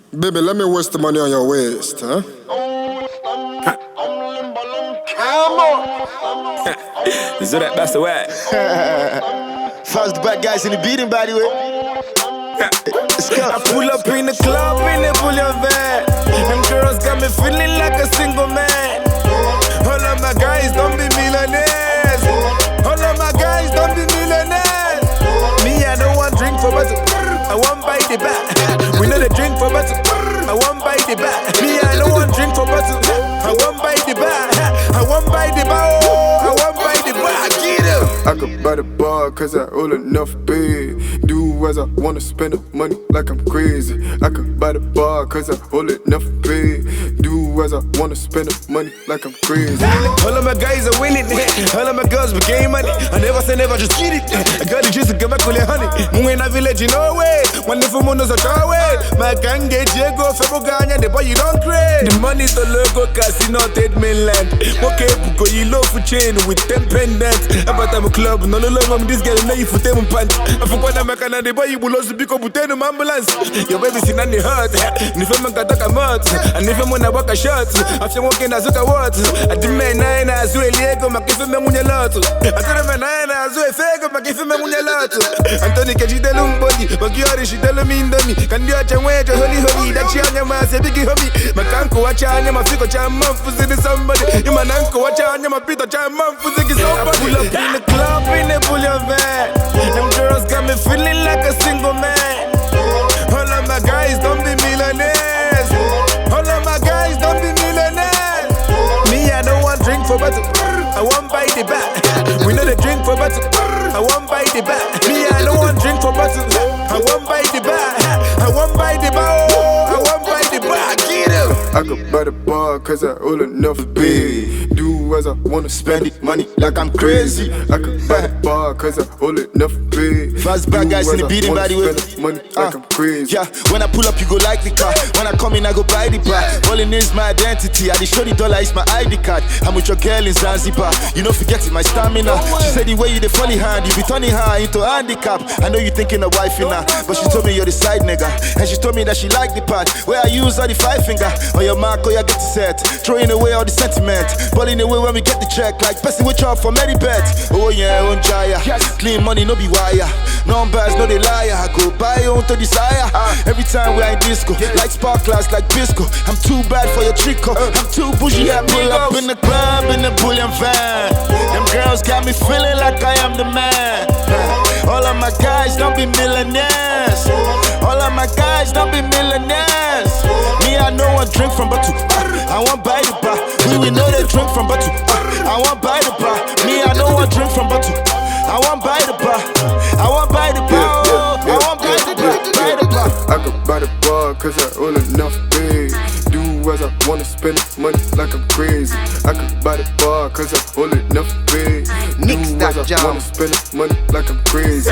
Baby, let me waste the money on your waist, huh? So that's the way. Falz, the bad guys in the beating, by the way. Let's go. I pull up in the club in the bullion van. Them girls got me feeling like a single man. All of my guys don't be millionaires. All of my guys don't be millionaires. Me, I don't want drink for butter. I want buy the back. We know the drink for butter. I want buy the back. Me, I don't want drink for butter. I want buy the back. I want buy the bar. I want buy the bar. Get him. I could buy the bar cause I owe enough pay. Do as I wanna spend the money like I'm crazy. I could buy the bar cause I owe enough pay. Do as I wanna spend the money like I'm crazy. All of my guys are winning. All of my girls became money. I never say never, just get it. I got the juice to get back with the honey. Mungena village, you know way. One if I'm on the way. My gang get Diego, Feboganya, the boy you don't crave. The money to logo casino, Ted mainland. Okay, Buko, you love for chain with 10 pendants. About I'm a club, no love, I'm this girl, no you for them pants. I forgot I'm a Canada boy, you will also be up with them ambulance. Your baby seen on the hurt. And if I'm a Kataka mud, and if I'm on a walk a shot, after walking as a what? I demand 9 as well, Diego, my kiss him on your lot. I tell him 9 as well, Fego, my kiss him on your lot. Anthony, can you tell him body? But you are she tell me in the me. Can you watch and wait to holy, that you and your man say biggie homie. My canko watch and your fico charm man for somebody. You man uncle watch and your pito charm man for somebody. I pull up in the club in the bullion van. Them girls got me feeling like a single man. All of my guys don't be millionaires. All of my guys don't be millionaires. Me, I don't want drink for butter. I want buy the back. We know the drink for butter. I want buy the back. Me, I don't want drink for butter. I want buy the back. I want buy the bar. I want buy the bar. Get him. I could buy the bar cause I owe enough pay. Do as I wanna spend it money like I'm crazy. I could buy the bar cause I owe enough pay. Falz, bad guys in the beating, by the way. Money like I'm crazy. Yeah, when I pull up, you go like the car. When I come in, I go buy the bar. Rolling is my identity. I show the dollar is my ID card. I'm with your girl in Zanzibar. You know, forgetting my stamina. She said the way you the funny hand, you be turning her into a handicap. I know you thinking of wife in her, but she told me you're the side nigga. And she told me that she like the part where I use all the 5 finger. On your mark, or you get the set. Throwing away all the sentiment. Balling away when we get the check. Like person with chop for many bets. Oh yeah, on Jaya. Clean money, no be wire. Numbers, no they liar. I go buy on to desire. Every time we are in disco, like sparklers, like Bisco. I'm too bad for your trico. I'm too bougie. I pull up in the club in the bullion van. Them girls got me feeling like I am the man. All of my guys don't be millionaires. All of my guys don't be millionaires. Me, I know I drink from bottle. I want buy the bar. We know they drink from bottle. I want buy the bar. Me, I know I drink from bottle. I want buy the bar. I want buy the bar. I want buy the bar. Buy the bar. I could buy the bar cause I owe enough pay. Do as I wanna spend the money like I'm crazy. I could buy the bar cause I owe enough pay. Do as I wanna spend the money like I'm crazy.